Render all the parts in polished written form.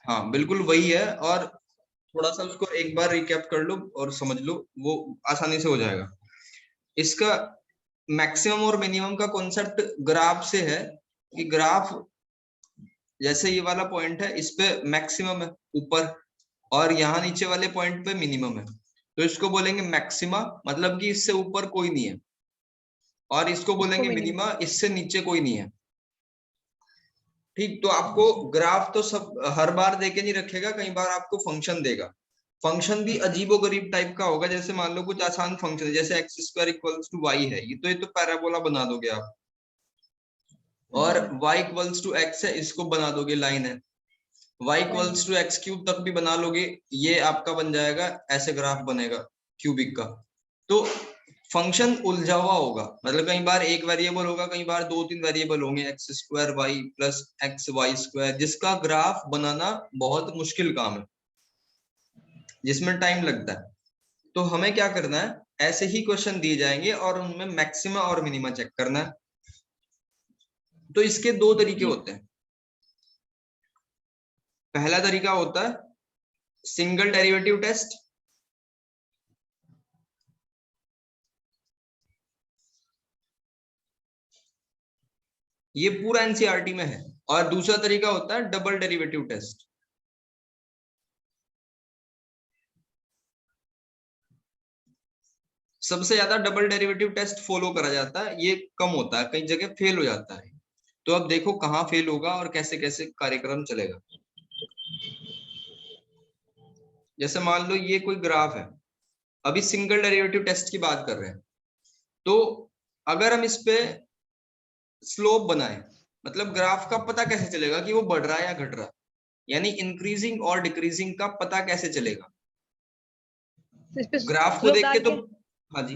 हाँ बिल्कुल वही है, और थोड़ा सा उसको एक बार रिकैप कर लो और समझ लो, वो आसानी से हो जाएगा। इसका मैक्सिमम और मिनिमम का कॉन्सेप्ट ग्राफ से है, कि ग्राफ जैसे ये वाला पॉइंट है, इस पे मैक्सिमम है ऊपर, और यहाँ नीचे वाले पॉइंट पे मिनिमम है, तो इसको बोलेंगे मैक्सिमा, मतलब कि इससे ऊपर कोई नहीं है, और इसको बोलेंगे मिनिमा, इससे नीचे कोई नहीं है। ठीक, तो आपको ग्राफ तो सब हर बार देके नहीं रखेगा, कई बार आपको फंक्शन देगा। फंक्शन भी अजीबोगरीब टाइप का होगा, जैसे मान लो कुछ आसान फंक्शन है, जैसे x square equals to y है, ये तो पैराबोला बना दोगे आप, और y इक्वल्स टू एक्स है, इसको बना दोगे लाइन है, y equals to x cube तक भी बना लोगे, ये आपका बन जाएगा, ऐसे ग्राफ बनेगा क्यूबिक का। तो फंक्शन उलझा हुआ होगा, मतलब कई बार एक वेरिएबल होगा, कई बार दो तीन वेरिएबल होंगे, x square y plus x y square, जिसका ग्राफ बनाना बहुत मुश्किल काम है, जिसमें टाइम लगता है। तो हमें क्या करना है, ऐसे ही क्वेश्चन दिए जाएंगे और उनमें मैक्सिमा और मिनिमा चेक करना है। तो इसके दो तरीके होते हैं। पहला तरीका होता है सिंगल डेरिवेटिव टेस्ट, ये पूरा एनसीईआरटी में है, और दूसरा तरीका होता है डबल डेरिवेटिव टेस्ट। सबसे ज्यादा डबल डेरिवेटिव टेस्ट फॉलो करा जाता है, ये कम होता है, कई जगह फेल हो जाता है। तो अब देखो कहाँ फेल होगा और कैसे कैसे कार्यक्रम चलेगा। जैसे मान लो ये कोई ग्राफ है, अभी सिंगल डेरिवेटिव टेस्ट की बात कर रहे हैं, तो अगर हम इस पे स्लोप बनाए, मतलब ग्राफ का पता कैसे चलेगा कि वो बढ़ रहा है या घट रहा है, यानी इंक्रीजिंग और डिक्रीजिंग का पता कैसे चलेगा ग्राफ को देख के? तो हाँ जी,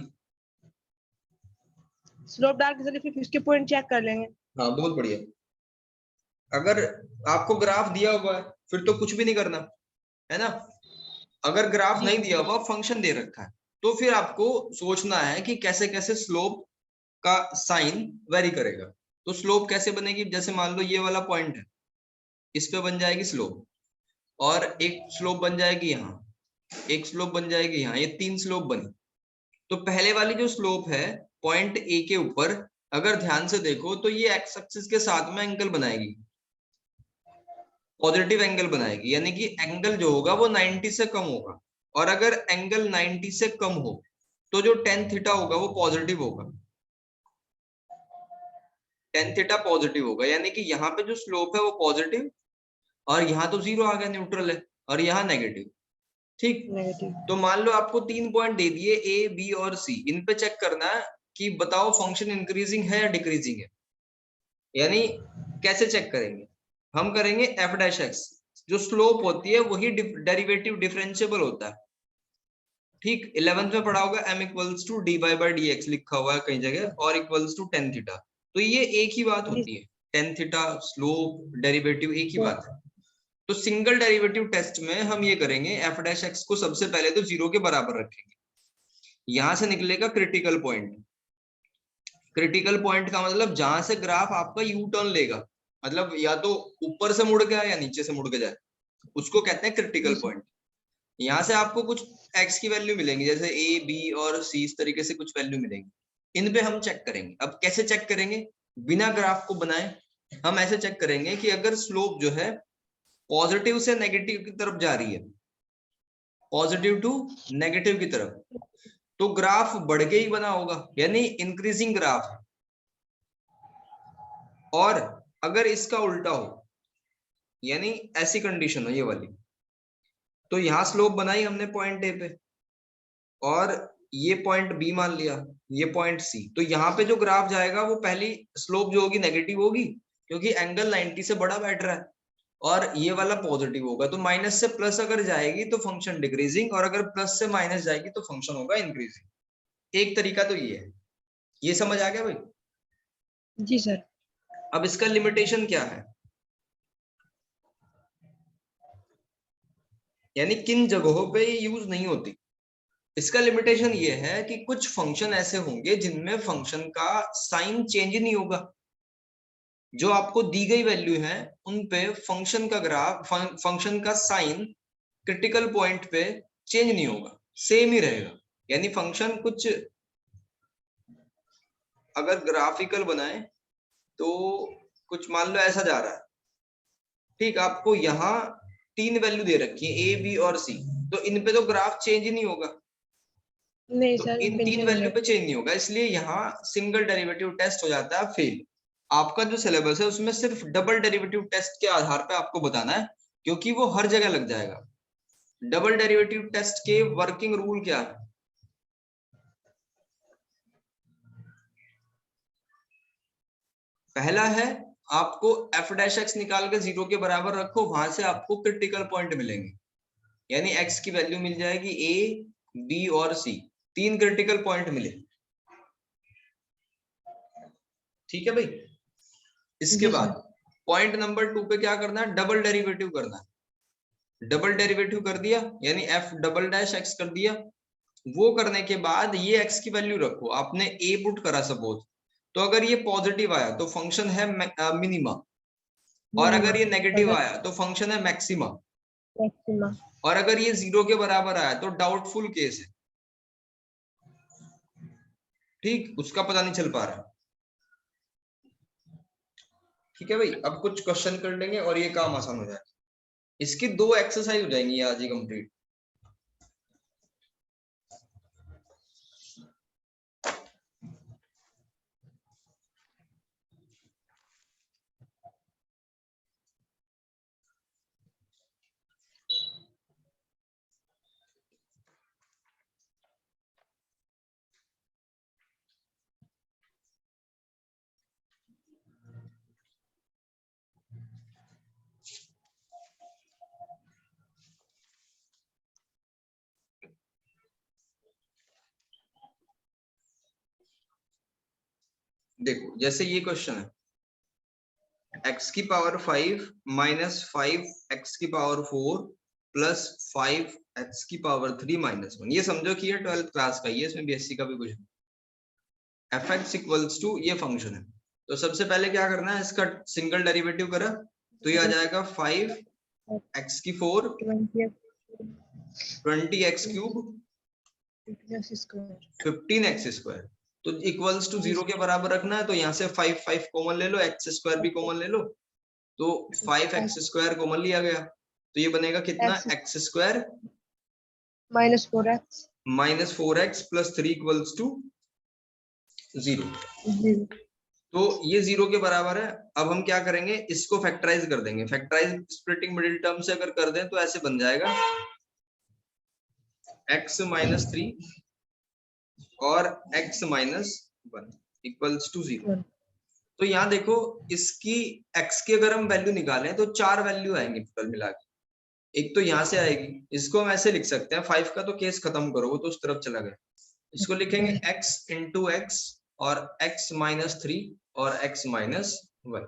स्लोप डाल के चलिए फिर उसके पॉइंट चेक कर लेंगे। हाँ बहुत बढ़िया। अगर आपको ग्राफ दिया हुआ है फिर तो कुछ भी नहीं करना है ना। अगर ग्राफ नहीं दिया हुआ, फंक्शन दे रखा है, तो फिर आपको सोचना है कि कैसे कैसे स्लोप का साइन वेरी करेगा। तो स्लोप कैसे बनेगी, जैसे मान लो ये वाला पॉइंट है, इस पे बन जाएगी स्लोप, और एक स्लोप बन जाएगी यहाँ, एक स्लोप बन जाएगी यहाँ, ये तीन स्लोप बनी। तो पहले वाली जो स्लोप है पॉइंट ए के ऊपर, अगर ध्यान से देखो तो ये एक्स एक्सिस के साथ में एंगल बनाएगी, पॉजिटिव एंगल बनाएगी, यानी कि एंगल जो होगा वो 90 से कम होगा। और अगर एंगल 90 से कम हो तो जो टेन थीटा होगा वो पॉजिटिव होगा, टेन थीटा पॉजिटिव होगा, यानी कि यहाँ पे जो स्लोप है वो पॉजिटिव, और यहाँ तो जीरो आ गया, न्यूट्रल है, और यहाँ नेगेटिव। ठीक, तो मान लो आपको तीन पॉइंट दे दिए ए बी और सी, इन पे चेक करना है कि बताओ फंक्शन इंक्रीजिंग है या डिक्रीजिंग है। यानी कैसे चेक करेंगे, हम करेंगे एफ डैश एक्स, जो स्लोप होती है वही डेरिवेटिव डिफरेंशिएबल होता है। ठीक, 11th में पढ़ा होगा m equals to d y by d x, लिखा हुआ है कई जगह, और इक्वल्स टू टेन थीटा। तो ये एक ही बात होती है, टेन थीटा स्लोप डेरिवेटिव एक ही बात है। तो सिंगल डेरिवेटिव टेस्ट में हम ये करेंगे, एफ डैश एक्स को सबसे पहले तो जीरो के बराबर रखेंगे, यहां से निकलेगा क्रिटिकल पॉइंट। क्रिटिकल पॉइंट का मतलब जहां से ग्राफ आपका यू टर्न लेगा, मतलब या तो ऊपर से मुड़ गया या नीचे से मुड़ के जाए, उसको कहते हैं क्रिटिकल पॉइंट। यहाँ से आपको कुछ एक्स की वैल्यू मिलेंगी, जैसे ए बी और सी, इस तरीके से कुछ वैल्यू मिलेंगी, इन पे हम चेक करेंगे। अब कैसे चेक करेंगे, बिना ग्राफ को बनाए हम ऐसे चेक करेंगे कि अगर स्लोप जो है पॉजिटिव से नेगेटिव की तरफ जा रही है, पॉजिटिव टू नेगेटिव की तरफ, तो ग्राफ बढ़ के ही बना होगा, यानी इंक्रीजिंग ग्राफ है। और अगर इसका उल्टा हो, यानी ऐसी कंडीशन हो ये वाली, तो यहां स्लोप बनाई हमने पॉइंट ए पे, और ये पॉइंट बी मान लिया, ये पॉइंट सी, तो यहाँ पे जो ग्राफ जाएगा वो पहली स्लोप जो होगी नेगेटिव होगी, क्योंकि एंगल 90 से बड़ा बैठ रहा है, और ये वाला पॉजिटिव होगा। तो माइनस से प्लस अगर जाएगी तो फंक्शन डिक्रीजिंग, और अगर प्लस से माइनस जाएगी तो फंक्शन होगा इंक्रीजिंग। एक तरीका तो ये है, ये समझ आ गया भाई? जी सर। अब इसका लिमिटेशन क्या है, यानी किन जगहों पे ये यूज नहीं होती। इसका लिमिटेशन ये है कि कुछ फंक्शन ऐसे होंगे जिनमें फंक्शन का साइन चेंज नहीं होगा, जो आपको दी गई वैल्यू है उन पे फंक्शन का ग्राफ, फंक्शन का साइन क्रिटिकल पॉइंट पे चेंज नहीं होगा, सेम ही रहेगा। यानी फंक्शन कुछ अगर ग्राफिकल बनाए तो कुछ मान लो ऐसा जा रहा है, ठीक, आपको यहाँ 3 वैल्यू दे रखी है ए बी और सी, तो इन पे तो ग्राफ चेंज ही नहीं होगा, नहीं तो सर, इन 3 वैल्यू पे चेंज नहीं होगा, इसलिए यहाँ सिंगल डेरिवेटिव टेस्ट हो जाता है फेल। आपका जो सिलेबस है उसमें सिर्फ डबल डेरिवेटिव टेस्ट के आधार पे आपको बताना है, क्योंकि वो हर जगह लग जाएगा। डबल डेरिवेटिव टेस्ट के वर्किंग रूल क्या है? पहला है आपको f डैश x निकाल के 0 के बराबर रखो, वहां से आपको क्रिटिकल पॉइंट मिलेंगे, यानी x की वैल्यू मिल जाएगी a, b और c, 3 क्रिटिकल पॉइंट मिले। ठीक है भाई। इसके बाद पॉइंट नंबर 2 पे क्या करना है, डबल डेरिवेटिव करना है। डबल डेरिवेटिव कर दिया यानी f डबल डैश x कर दिया। वो करने के बाद ये x की वैल्यू रखो, आपने a पुट करा सपोज, तो अगर ये पॉजिटिव आया तो फंक्शन है मिनिमा, और अगर ये नेगेटिव आया तो फंक्शन है मैक्सिमा, और अगर ये 0 के बराबर आया तो डाउटफुल केस है। ठीक, उसका पता नहीं चल पा रहा। ठीक है भाई, अब कुछ क्वेश्चन कर लेंगे और ये काम आसान हो जाएगा। इसकी 2 एक्सरसाइज हो जाएंगी आज ही कंप्लीट। देखो जैसे ये क्वेश्चन है, x की पावर 5 माइनस 5x की पावर 4 प्लस 5x की पावर 3 माइनस 1। ये समझो कि ये 12th क्लास का ही है, इसमें बीएससी का भी कुछ नहीं। fx इक्वल्स टू ये फंक्शन है, तो सबसे पहले क्या करना है, इसका सिंगल डेरिवेटिव करा तो ये आ जाएगा 5x की 4 20x क्यूब 15x स्क्वायर, तो इक्वल्स टू 0 के बराबर रखना है, तो यहाँ से 5 5 कॉमन ले लो, x स्क्वायर भी कॉमन ले लो, तो 5x स्क्वायर कॉमन लिया गया, तो ये बनेगा कितना, x square minus 4x plus 3 equals to 0। तो ये 0 के बराबर है। अब हम क्या करेंगे, इसको फैक्टराइज कर देंगे। फैक्टराइज स्प्लिटिंग मिडिल टर्म से अगर कर दें तो ऐसे बन जाएगा x माइनस 3 और x माइनस 1 इक्वल्स टू 0। तो यहाँ देखो, इसकी x की अगर हम वैल्यू निकालें तो 4 वैल्यू आएंगी टोटल मिला के। एक तो यहाँ से आएगी, इसको हम ऐसे लिख सकते हैं, 5 का तो केस खत्म करो, वो तो उस तरफ चला गया। इसको लिखेंगे x इंटू एक्स और x माइनस 3 और x माइनस 1।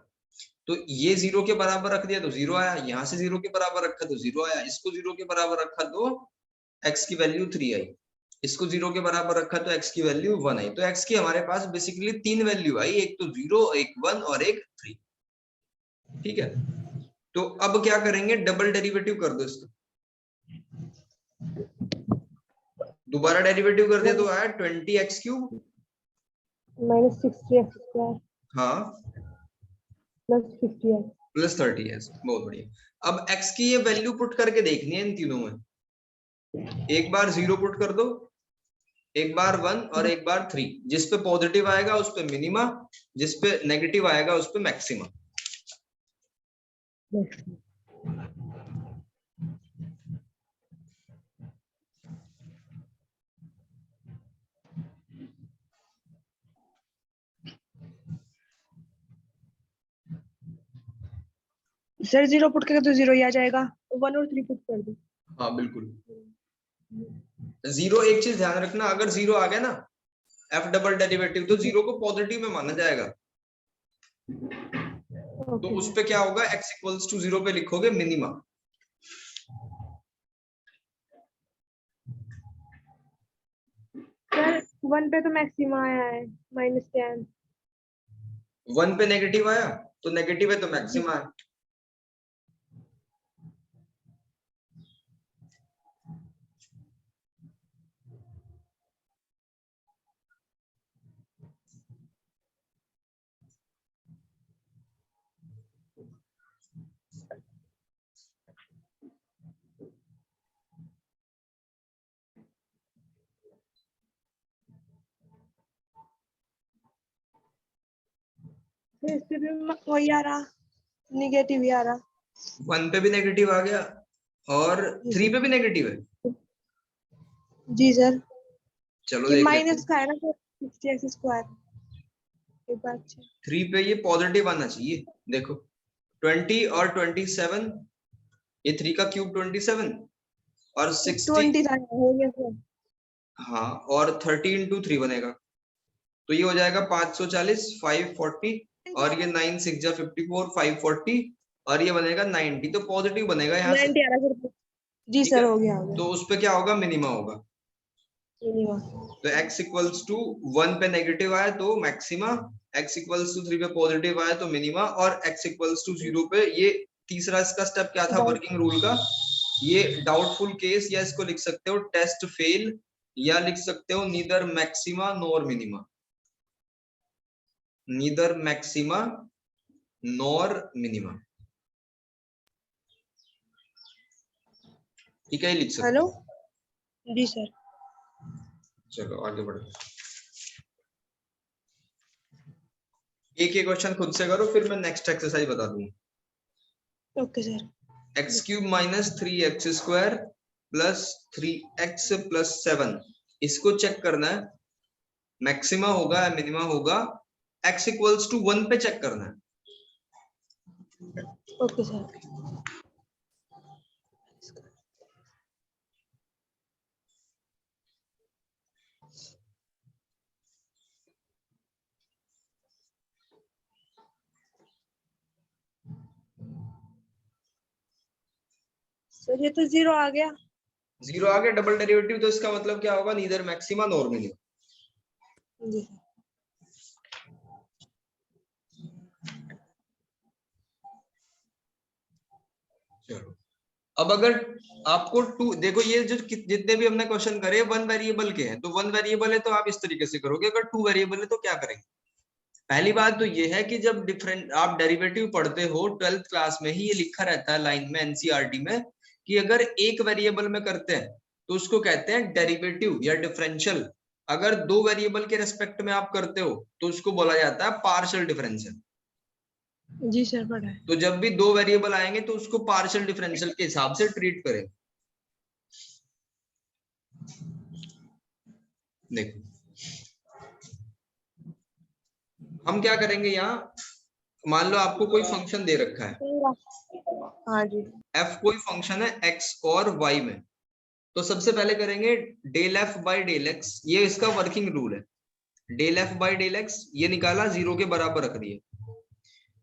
तो ये 0 के बराबर रख दिया तो 0 आया, यहाँ से 0 के बराबर रखा तो 0 आया, इसको 0 के बराबर रखा तो x की वैल्यू 3 आई, इसको 0 के बराबर रखा तो x की वैल्यू 1 आई। तो x की हमारे पास बेसिकली 3 वैल्यू आई, एक तो 0, एक 1 और एक 3। ठीक है, तो अब क्या करेंगे, डबल डेरिवेटिव कर दो इसका। दोबारा डेरिवेटिव कर दिया तो आया 20x cube minus 60x square हाँ प्लस 50x प्लस 30x। बहुत बढ़िया। अब x की ये वैल्यू पुट करके देखनी है इन तीनों में। एक बार 0 पुट कर दो, एक बार 1 और एक बार 3। जिस पे पॉजिटिव आएगा उस पे मिनिमा, जिस पे नेगेटिव आएगा उस पे मैक्सिमा। सर 0 पुट करके तो 0 ही आ जाएगा, 1 और 3 पुट कर दो। हाँ बिल्कुल। 0 एक चीज ध्यान रखना, अगर 0 आ गया ना f डबल डेरिवेटिव, तो 0 को पॉजिटिव में माना जाएगा। तो उस पे क्या होगा, x इक्वल्स टू 0 पे लिखोगे मिनिमा। सर 1 पे तो मैक्सिमा आया है -10। 1 पे नेगेटिव आया तो नेगेटिव है तो मैक्सिमा है। इस पे भी वही आ रहा, निगेटिव ही आ रहा। 1 पे भी नेगेटिव आ गया और 3 पे भी नेगेटिव है। जी सर। चलो कि देख लेते माइनस हैं। का है ना, तो 60x स्क्वायर। एक बात 3 पे ये पॉजिटिव आना चाहिए। देखो 20 और 27, ये 3 का क्यूब 27 और 60, 20 था, हो गया सर। हाँ, और 30 इंटू 3 बनेगा, तो ये हो जाएगा 540, 540, और ये 9 6 जा 54, 540, और ये बनेगा 90, तो पॉजिटिव बनेगा यहाँ से। 90 आ रहा सर। जी ठीक सर, है, हो गया, हो गया। तो उस पे क्या होगा, मिनिमा होगा। तो x इक्वल्स टू 1 पे नेगेटिव आया तो मैक्सिमा, x इक्वल्स टू 3 पे पॉजिटिव आया तो मिनिमा, और x इक्वल्स टू 0 पे, ये तीसरा इसका स्टेप क्या था वर्किंग रूल का, ये डाउटफुल केस, या इसको लिख सकते हो टेस्ट फेल, या लिख सकते हो neither maxima nor minima, neither maxima nor minima. ठीक है, लिख सकते हेलो। हो। जी सर। चलो आगे बढ़ो। एक एक क्वेश्चन खुद से करो, फिर मैं नेक्स्ट एक्सरसाइज बता दूंगा। Okay sir. X cube minus 3x square plus 3x plus 7, इसको चेक करना है, मैक्सिमा होगा या मिनिमा होगा, x इक्वल्स टू 1 पे चेक करना है। Okay sir. सर ये तो 0 आ गया। 0 आ गया, डबल डेरिवेटिव, तो इसका मतलब क्या होगा, नीदर मैक्सिमा नॉर मिनिमा। जी। चलो, अब अगर आपको टू, देखो ये जो जितने भी हमने क्वेश्चन करे 1 वेरिएबल के हैं, तो 1 वेरिएबल है तो आप इस तरीके से करोगे, अगर 2 वेरिएबल है तो क्या करेंगे। पहली बात तो ये है कि जब डिफरेंट आप डेरिवेटिव पढ़ते हो 12th क्लास में ही ये लिखा रहता है लाइन में एनसीईआरटी में, कि अगर एक वेरिएबल में करते हैं तो उसको कहते हैं डेरिवेटिव या डिफरेंशियल, अगर 2 वेरिएबल के रेस्पेक्ट में आप करते हो तो उसको बोला जाता है पार्शियल डिफरेंशियल। जी सर, पढ़ा है। तो जब भी 2 वेरिएबल आएंगे तो उसको पार्शियल डिफरेंशियल के हिसाब से ट्रीट करें। देखो हम क्या करेंगे, यहाँ मान लो आपको कोई फंक्शन दे रखा है, हाँ जी। f कोई फंक्शन है x और y में, तो सबसे पहले करेंगे del f by del x, ये इसका वर्किंग रूल है। Del f by del x ये निकाला, 0 के बराबर रख दिया,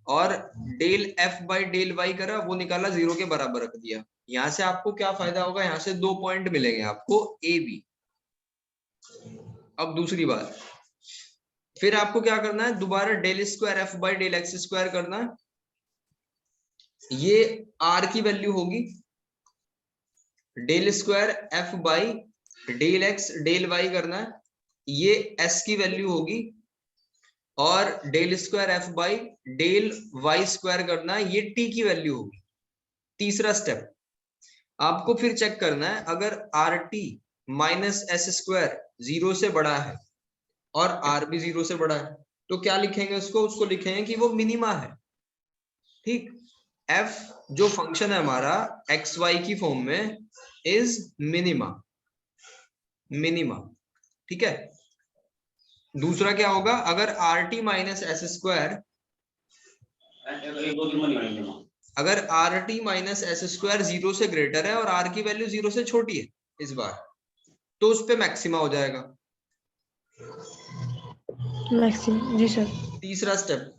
और del f by del y करा, वो निकाला, 0 के बराबर रख दिया। यहां से आपको क्या फायदा होगा, यहां से 2 पॉइंट मिलेंगे आपको ए बी। अब दूसरी बात, फिर आपको क्या करना है, दोबारा del square f by del x square करना है, ये आर की वैल्यू होगी, del square f by del x del y करना है, ये एस की वैल्यू होगी, और del square f by del y square करना है, ये टी की वैल्यू होगी। तीसरा स्टेप आपको फिर चेक करना है, अगर r t minus s square 0 से बड़ा है और आर भी 0 से बड़ा है, तो क्या लिखेंगे उसको लिखेंगे कि वो मिनिमा है। ठीक, एफ जो फंक्शन है हमारा एक्स वाई की फॉर्म में इज मिनिमा, मिनिमा। ठीक है, दूसरा क्या होगा, अगर r t minus s square, अगर r t minus s square 0 से ग्रेटर है और आर की वैल्यू 0 से छोटी है इस बार, तो उस पे मैक्सिमा हो जाएगा। मैक्सिमम, जी सर। तीसरा स्टेप,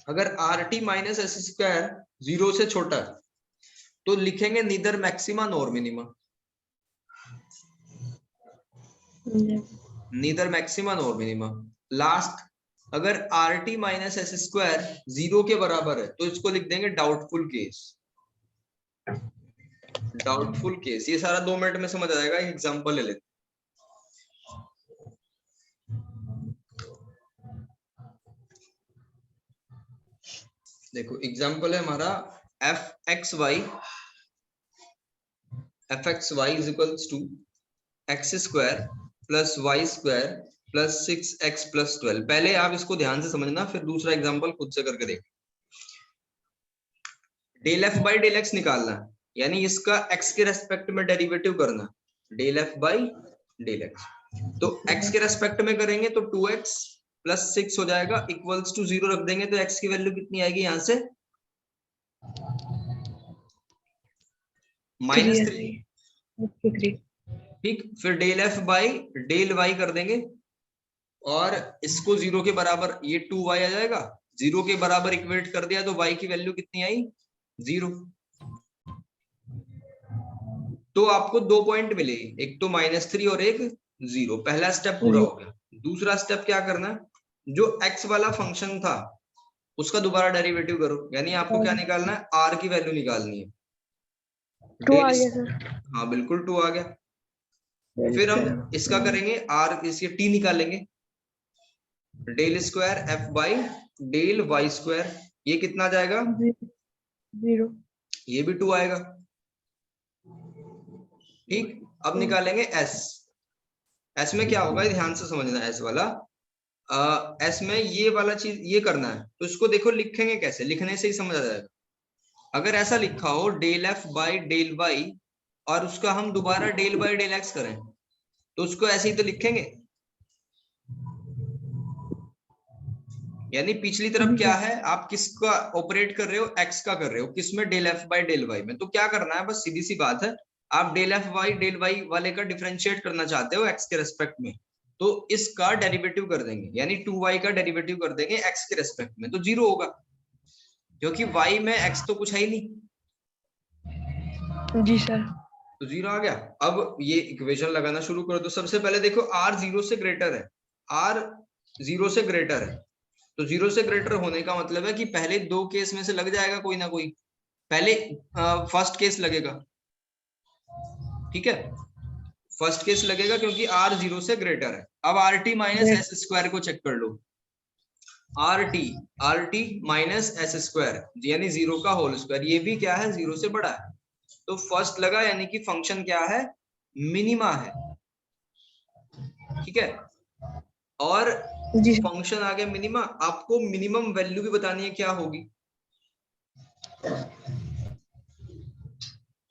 अगर r t minus s square 0 से छोटा है तो लिखेंगे neither maxima nor minima, neither maxima nor minima. Last, अगर r t minus s square 0 के बराबर है तो इसको लिख देंगे डाउटफुल केस। डाउटफुल केस ये सारा 2 मिनट में समझ आ जाएगा। एक एग्जांपल ले लेते। देखो एग्जांपल है हमारा f x y is equals to x square plus y square plus 6x plus 12। पहले आप इसको ध्यान से समझना, फिर दूसरा एग्जांपल खुद से करके देख। Del f by del x निकालना है, यानी इसका x के रेस्पेक्ट में डेरिवेटिव करना। Del f by del x, तो x के रेस्पेक्ट में करेंगे तो 2x प्लस 6 हो जाएगा इक्वल्स टू 0 रख देंगे तो x की वैल्यू कितनी आएगी यहाँ से -3। ठीक, फिर del f by del y कर देंगे और इसको 0 के बराबर, ये 2y आ जाएगा। 0 के बराबर इक्वेट कर दिया तो y की वैल्यू कितनी आई 0। तो आपको 2 पॉइंट मिले, एक तो -3 और एक 0। पहला स्टेप पूरा हो गया। दूसरा स्टेप क्या करना है, जो x वाला फंक्शन था उसका दोबारा डेरिवेटिव करो, यानी आपको क्या निकालना है, r की वैल्यू निकालनी है। 2 आ गया सर। हाँ बिल्कुल 2 आ गया। फिर हम इसका करेंगे r, इसके t निकालेंगे। Del square f by del y square, ये कितना जाएगा 0। ये भी 2 आएगा। ठीक, अब निकालेंगे एस में क्या होगा, ध्यान से समझना। एस वाला एस में ये वाला चीज ये करना है, तो इसको देखो लिखेंगे कैसे, लिखने से ही समझ आ जाएगा। अगर ऐसा लिखा हो del f by del y और उसका हम दोबारा डेल बाई डेल एक्स करें तो उसको ऐसे ही तो लिखेंगे, यानी पिछली तरफ क्या है, आप किसका ऑपरेट कर रहे हो, एक्स का कर रहे हो, किसमें del f by del y में। तो क्या करना है, बस सीधी सी बात है, आप del f by del y वाले का डिफरेंशिएट करना चाहते हो एक्स के रेस्पेक्ट में, तो इसका डेरिवेटिव कर देंगे, यानी 2y का डेरिवेटिव कर देंगे एक्स के रेस्पेक्ट में, तो 0 होगा क्योंकि y में x तो कुछ है ही नहीं। जी सर। तो 0 आ गया। अब ये इक्वेशन लगाना शुरू करो। तो सबसे पहले देखो r 0 से ग्रेटर है, r 0 से ग्रेटर है, तो 0 से ग्रेटर होने का मतलब है कि पहले 2 केस में से लग जाएगा कोई ना कोई। पहले फर्स्ट केस लगेगा, ठीक है, फर्स्ट केस लगेगा क्योंकि r 0 से ग्रेटर है। अब r t minus s square को चेक कर लो। R t minus s square यानी 0 का होल स्क्वायर, ये भी क्या है 0 से बड़ा है। तो फर्स्ट लगा, यानी कि फंक्शन क्या है, मिनिमा है। ठीक है, और फंक्शन आ गया मिनिमा। आपको मिनिमम वैल्यू भी बतानी है क्या होगी,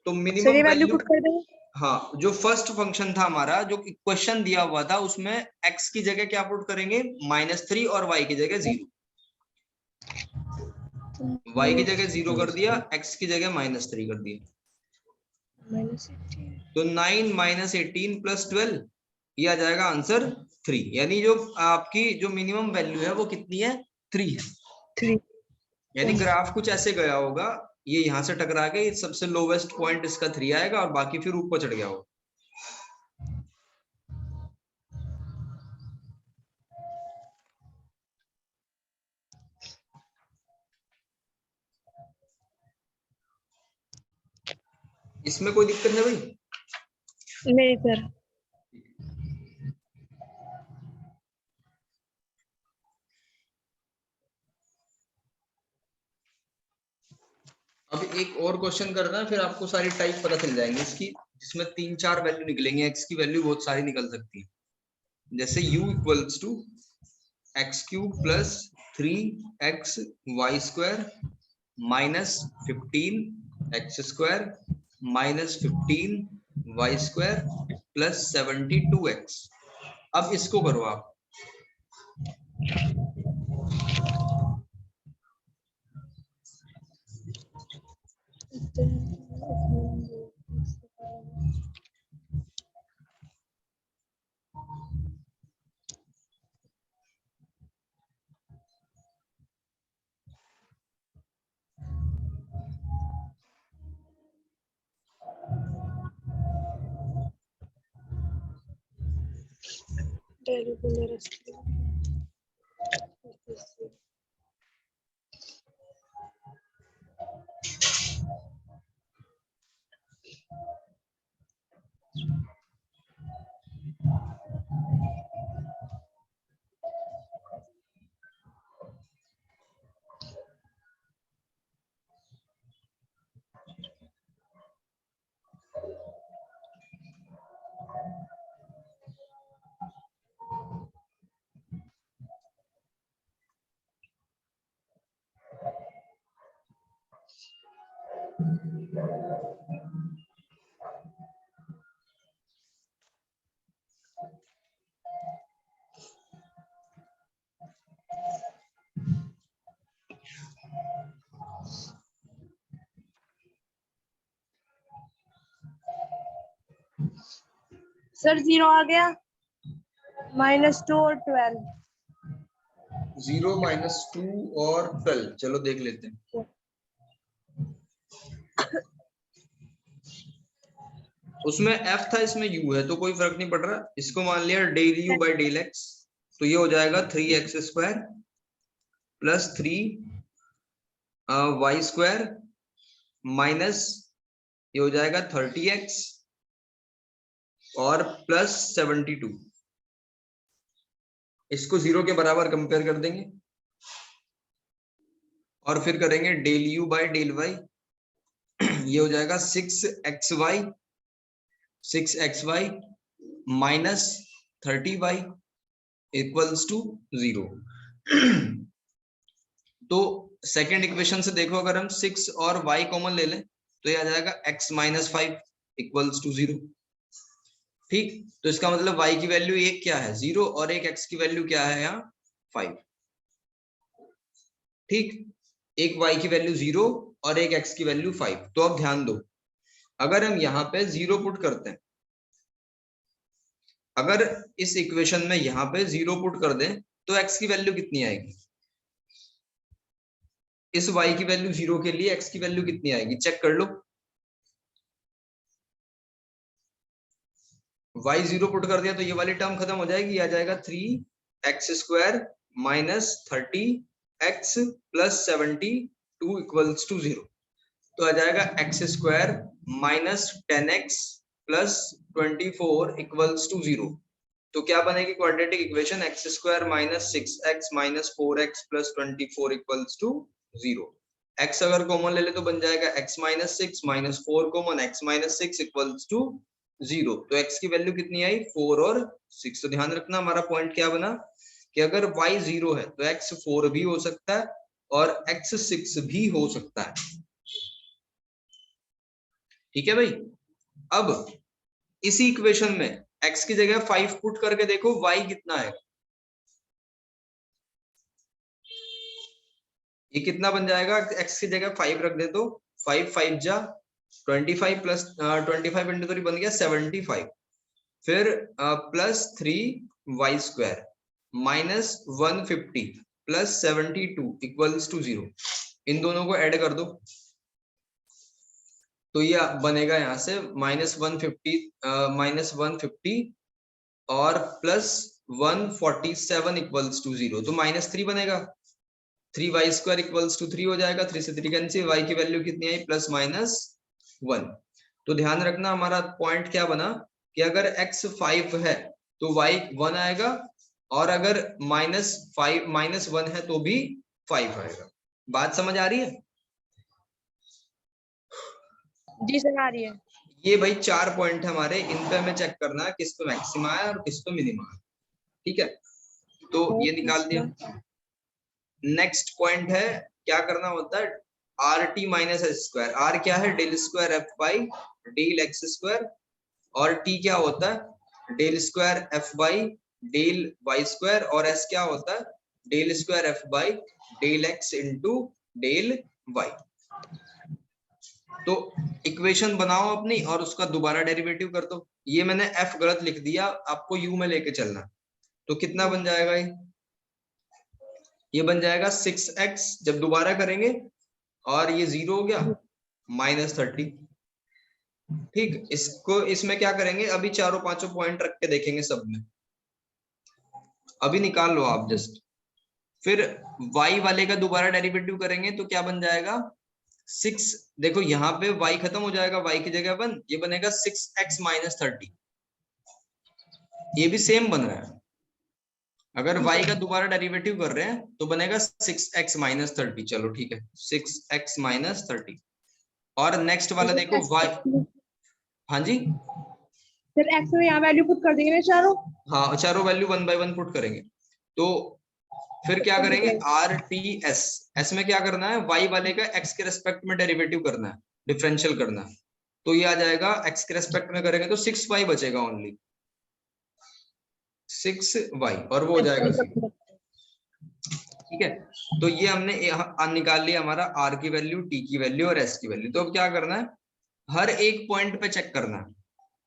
तो मिनिमम वैल्यू पुट कर देंगे। हाँ, जो फर्स्ट फंक्शन था हमारा, जो क्वेश्चन दिया हुआ था उसमें x की जगह क्या पुट करेंगे -3 और y की जगह 0। y की जगह 0 कर दिया, x की जगह -3 कर दिया, तो 9 - 18 + 12 ये आ जाएगा आंसर 3। यानी जो आपकी जो मिनिमम वैल्यू है वो कितनी है, 3 है। 3 यानी ग्राफ कुछ ऐसे गया होगा, ये यहाँ से टकरा के सबसे लोवेस्ट पॉइंट इसका 3 आएगा और बाकी फिर ऊपर चढ़ गया होगा। इसमें कोई दिक्कत है भाई? नहीं सर। अब एक और क्वेश्चन करना है, फिर आपको सारी टाइप पता चल जाएंगे इसकी, जिसमें 3-4 वैल्यू निकलेंगे। x की वैल्यू बहुत सारी निकल सकती है, जैसे u = x³ + 3xy² -15x² -15y² + 72x। अब इसको करो आप। सर 0 आ गया, -2 और 12। 0 -2 और 12, चलो देख लेते हैं। उसमें f था, इसमें u है, तो कोई फर्क नहीं पड़ रहा। इसको मान लिया del u by del x, तो ये हो जाएगा 3x² प्लस 3y² माइनस ये हो जाएगा 30x और प्लस 72। इसको 0 के बराबर कंपेयर कर देंगे और फिर करेंगे del u by del y। ये हो जाएगा 6xy minus 30y equals to 0। तो सेकेंड इक्वेशन से देखो, अगर हम 6 और y कॉमन ले लें तो ये आ जाएगा x - 5 इक्वल्स टू 0। ठीक, तो इसका मतलब y की वैल्यू एक क्या है 0 और एक x की वैल्यू क्या है यहाँ 5। ठीक, एक y की वैल्यू 0 और एक x की वैल्यू 5। तो अब ध्यान दो, अगर हम यहाँ पे 0 पुट करते हैं, अगर इस इक्वेशन में यहाँ पे 0 पुट कर दें तो x की वैल्यू कितनी आएगी? इस y की वैल्यू 0 के लिए x की वैल्यू कितनी आएगी, चेक कर लो। y 0 पुट कर दिया तो ये वाली टर्म खत्म हो जाएगी, आ जाएगा 3x² minus 30x plus 72 equals to 0। तो आ जाएगा x² minus 10x plus 24 equals to 0। तो क्या बनेगी quadratic equation, x² minus 6x minus 4x plus 24 equals to 0। x अगर कॉमन ले ले तो बन जाएगा x - 6 minus 4 common, x - 6 equals to 0। तो x की वैल्यू कितनी आई 4 और 6। तो ध्यान रखना हमारा पॉइंट क्या बना कि अगर y 0 है तो x 4 भी हो सकता है और x 6 भी हो सकता है। ठीक है भाई, अब इसी इक्वेशन में x की जगह 5 पुट करके देखो y कितना है। ये कितना बन जाएगा, x की जगह 5 रख दे तो 5 5 जा 25 प्लस 25 इंटू 3 बन गया 75, फिर plus 3y² minus 150 plus 72 equals to 0। इन दोनों को ऐड कर दो तो ये बनेगा यहाँ से -150 और प्लस 147 इक्वल्स टू 0। तो -3 बनेगा, 3y² इक्वल्स टू 3 हो जाएगा। 3 से 3 कैंसिल, y की वैल्यू कितनी आई +-1। तो ध्यान रखना हमारा पॉइंट क्या बना कि अगर x 5 है तो y 1 आएगा और अगर -1 है तो भी 5 आएगा। बात समझ आ रही है? जी सर आ रही है। ये भाई 4 पॉइंट है हमारे, इन पे हमें चेक करना है किस पे मैक्सिमा है और किस पे मिनिमा है। ठीक है, तो ये निकाल दिया। नेक्स्ट पॉइंट है, क्या करना होता है RT - s²। R क्या है, del square f by del x² और t क्या होता है del square f by del y², और s क्या होता है del square f by del x into del y। तो इक्वेशन बनाओ अपनी और उसका दोबारा डेरिवेटिव कर दो। ये मैंने f गलत लिख दिया, आपको u में लेके चलना। तो कितना बन जाएगा ये बन जाएगा 6x जब दोबारा करेंगे और ये 0 हो गया -30। ठीक, इसको इसमें क्या करेंगे, अभी चारों पांचों पॉइंट रख के देखेंगे सब में। अभी निकाल लो आप जस्ट, फिर y वाले का दोबारा डेरिवेटिव करेंगे तो क्या बन जाएगा 6। देखो यहाँ पे y खत्म हो जाएगा, y की जगह ये बनेगा 6x माइनस 30। ये भी सेम बन रहा है। अगर y का दोबारा डेरिवेटिव कर रहे हैं तो बनेगा 6x माइनस 30। चलो ठीक है, 6x माइनस 30। और नेक्स्ट वाला देखो y। हाँ जी, फिर x में यहाँ वैल्यू पुट कर देंगे ना चारों। हाँ चारों वैल्यू 1 बाय 1 पुट करेंगे। तो फिर क्या करेंगे, आर टी एस। एस में क्या करना है, y वाले का x के रेस्पेक्ट में डेरिवेटिव करना है, डिफरेंशियल करना है। तो ये आ जाएगा x के रेस्पेक्ट में करेंगे तो 6y बचेगा, ओनली 6y, और वो हो जाएगा 0। ठीक है, तो ये हमने निकाल लिया हमारा r की वैल्यू, t की वैल्यू और s की वैल्यू। तो अब क्या करना है, हर एक पॉइंट पे चेक करना है।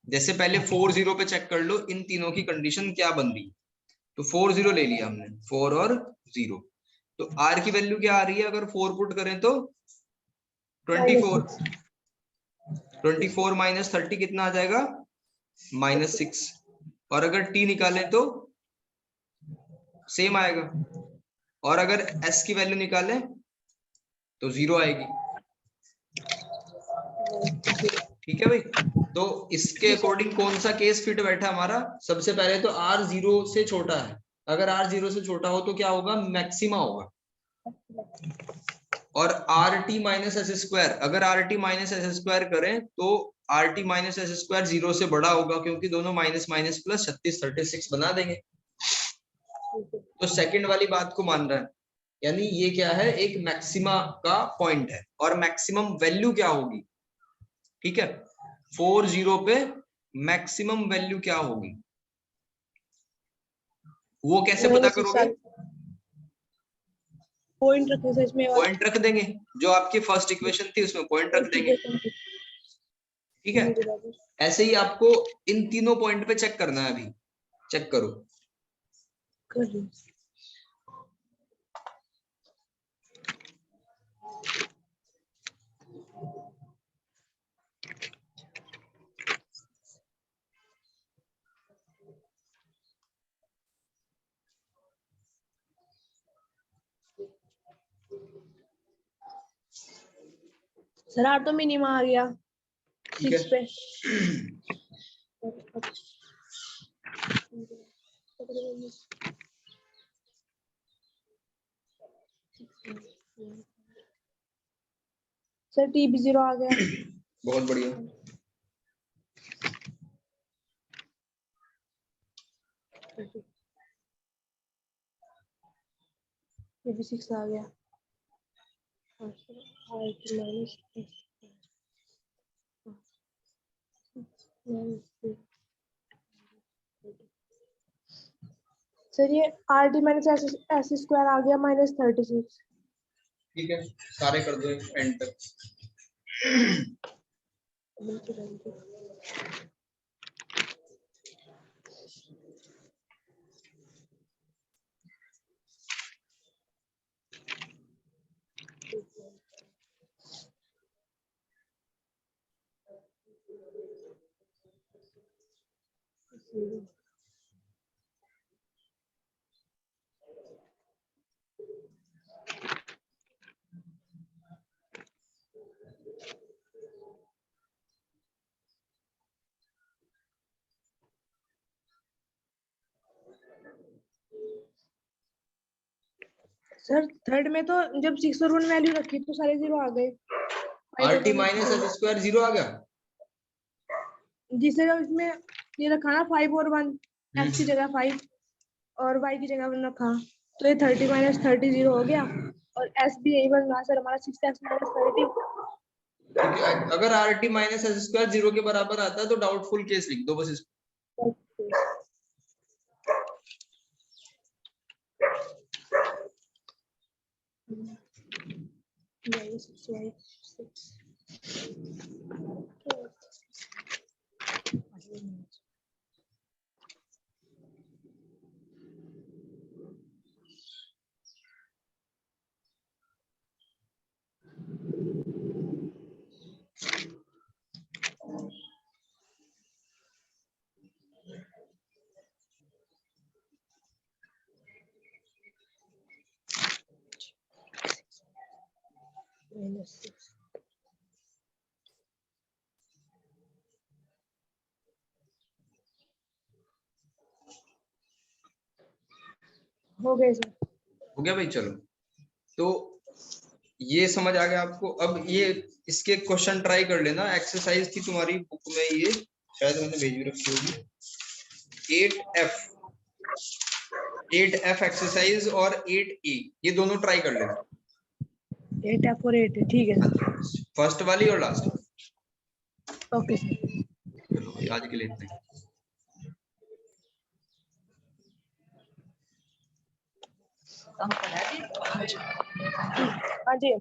जैसे पहले 4 0 पे चेक कर लो इन तीनों की कंडीशन क्या बन रही। तो 4 0 ले लिया हमने, 4 और 0। तो r की वैल्यू क्या आ रही है, अगर 4 पुट करें तो 24। 24 माइनस 30 कितना आ जाएगा, -6। और अगर t निकालें तो सेम आएगा। और अगर s की वैल्यू निकालें तो 0 आएगी। ठीक है भाई, तो इसके अकॉर्डिंग कौन सा केस फिट बैठा हमारा। सबसे पहले तो r 0 से छोटा है। अगर r 0 से छोटा हो तो क्या होगा, मैक्सिमा होगा। और r t minus s square, अगर r t minus s square करें तो r t minus s square 0 से बड़ा होगा, क्योंकि दोनों माइनस माइनस प्लस 36 36 बना देंगे। तो सेकंड वाली बात को मान रहा है, यानी ये क्या है, एक मैक्सिमा का पॉइंट है। और मैक्सिमम वैल्यू क्या होगी, ठीक है, 4 0 पे मैक्सिमम वैल्यू क्या होगी, वो कैसे पता करोगे। पॉइंट रखने से इसमें पॉइंट रख देंगे, जो आपकी फर्स्ट इक्वेशन थी उसमें पॉइंट रख देंगे। ठीक है, ऐसे ही आपको इन तीनों पॉइंट पे चेक करना है। अभी चेक करो। सर आर तो मिनिमा आ गया 6 पे। सर टी भी 0 आ गया। बहुत बढ़िया। ये भी 6 आ गया। सर ये r t minus s square आ गया -36। ठीक है, सारे कर दो एंड तक। सर थर्ड में तो जब 6 और 1 वैल्यू रखी तो सारे 0 आ गए। Are t minus s square 0 आ गया। जिसे इसमें ये रखा ना 5 और 1, x की जगह 5 और y की जगह 1 रखा, तो ये 30 माइनस 30 0 हो गया। और s भी यही बन रहा सर हमारा 6x माइनस 30। अगर r t minus s square 0 के बराबर आता है तो डाउटफुल केस लिख दो बस इसको। 6 हो गए सर। हो गया भाई, चलो। तो ये समझ आ गया आपको। अब ये इसके क्वेश्चन ट्राई कर लेना। एक्सरसाइज थी तुम्हारी बुक में, ये शायद मैंने भेज भी रखी होगी। 8F एक्सरसाइज और 8E, ये दोनों ट्राई कर लेना। 8F और 8 ठीक है सर। फर्स्ट वाली और लास्ट वाली। Okay sir. चलो भाई, आज के लिए इतना ही। हाँ जी।